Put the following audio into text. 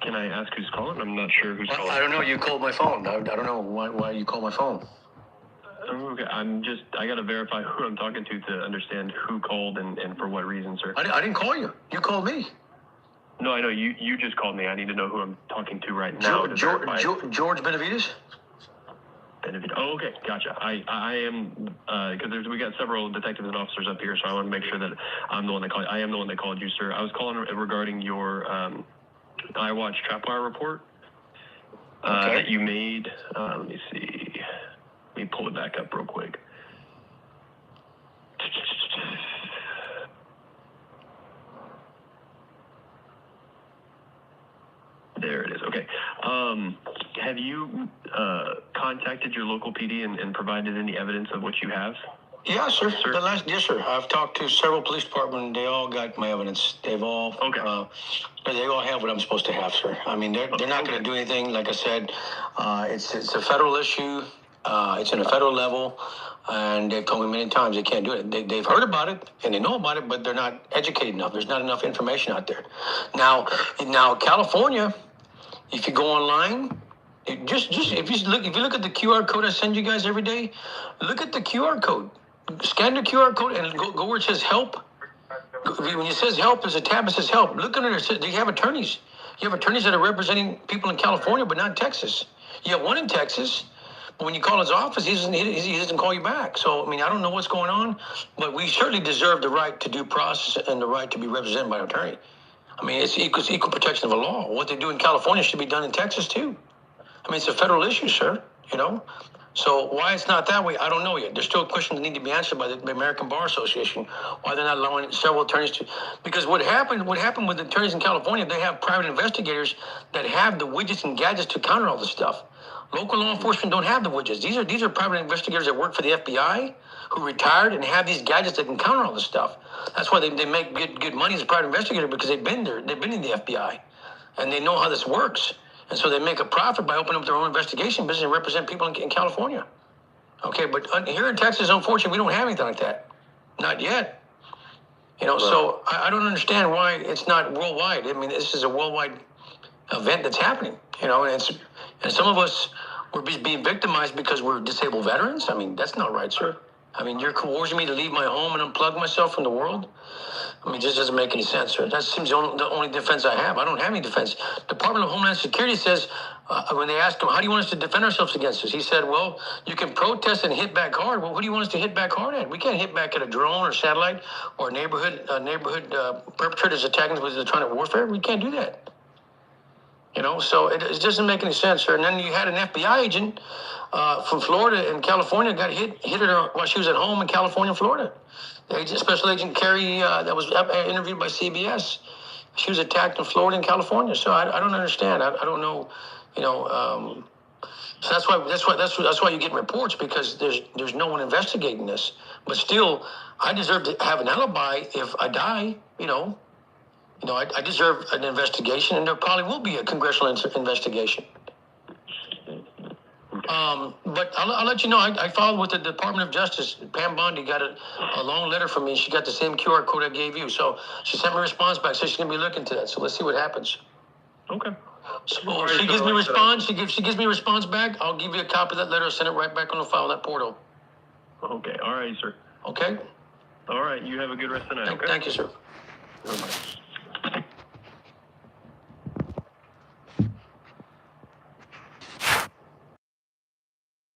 Can I ask who's calling? I'm not sure who's calling. I don't know. You called my phone. I don't know why you called my phone. Okay, I gotta verify who I'm talking to understand who called and for what reason, sir. I didn't call you. You called me. No, I know, you just called me. I need to know who I'm talking to right now. George Benavides? Benavides. Oh, okay, gotcha. I am, because we got several detectives and officers up here, so I want to make sure that I'm the one that called. I am the one that called you, sir. I was calling regarding your iWatch Trapwire report that you made. Let me see. Let me pull it back up real quick. There it is. Okay. Have you contacted your local PD and provided any evidence of what you have? Yeah, sir. Yes, sir. I've talked to several police departments. They all got my evidence. They've all they all have what I'm supposed to have, sir. I mean, they're not going to do anything. Like I said, it's a federal issue. It's in a federal level, and they've told me many times they can't do it. They've heard about it and they know about it, but they're not educated enough. There's not enough information out there. Now, California, if you go online, if you look at the QR code I send you guys every day, look at the QR code. Scan the QR code and go where it says help. When it says help, there's a tab that says help. Look under there. They have attorneys. You have attorneys that are representing people in California, but not in Texas. You have one in Texas, but when you call his office, he doesn't call you back. So, I mean, I don't know what's going on, but we certainly deserve the right to due process and the right to be represented by an attorney. I mean, it's equal protection of the law. What they do in California should be done in Texas, too. I mean, it's a federal issue, sir, you know? So why it's not that way, I don't know yet. There's still questions that need to be answered by the American Bar Association, why they're not allowing several attorneys to. Because what happened with the attorneys in California, they have private investigators that have the widgets and gadgets to counter all this stuff. Local law enforcement don't have the widgets. These are private investigators that work for the FBI who retired and have these gadgets that can counter all this stuff. That's why they make good money as a private investigator, because they've been there. They've been in the FBI, and they know how this works. And so they make a profit by opening up their own investigation business and represent people in California. Okay, but here in Texas, unfortunately, we don't have anything like that. Not yet. You know, so I don't understand why it's not worldwide. I mean, this is a worldwide event that's happening. You know, and some of us were being victimized because we're disabled veterans. I mean, that's not right, sir. I mean, you're coercing me to leave my home and unplug myself from the world? I mean, it just doesn't make any sense, sir. That seems the only defense I have. I don't have any defense. Department of Homeland Security says, when they asked him, how do you want us to defend ourselves against this? He said, well, you can protest and hit back hard. Well, what do you want us to hit back hard at? We can't hit back at a drone or satellite or neighborhood perpetrators attacking us with electronic warfare. We can't do that. You know, so it doesn't make any sense, sir. And then you had an FBI agent from Florida and California got hit her while she was at home in California, Florida. Special Agent Carrie, that was interviewed by CBS. She was attacked in Florida and California. So I don't understand. I don't know. You know, so that's why you get reports, because there's no one investigating this. But still, I deserve to have an alibi if I die. You know, I deserve an investigation, and there probably will be a congressional investigation. But I'll let you know, I filed with the Department of Justice. Pam Bondi got a long letter from me. She got the same QR code I gave you. So she sent me a response back. So she's going to be looking to that. So let's see what happens. Okay. So if she gives me a response, she gives me a response back, I'll give you a copy of that letter, send it right back on the file in that portal. Okay. All right, sir. Okay? All right. You have a good rest of the night. Thank you, sir. Bye-bye.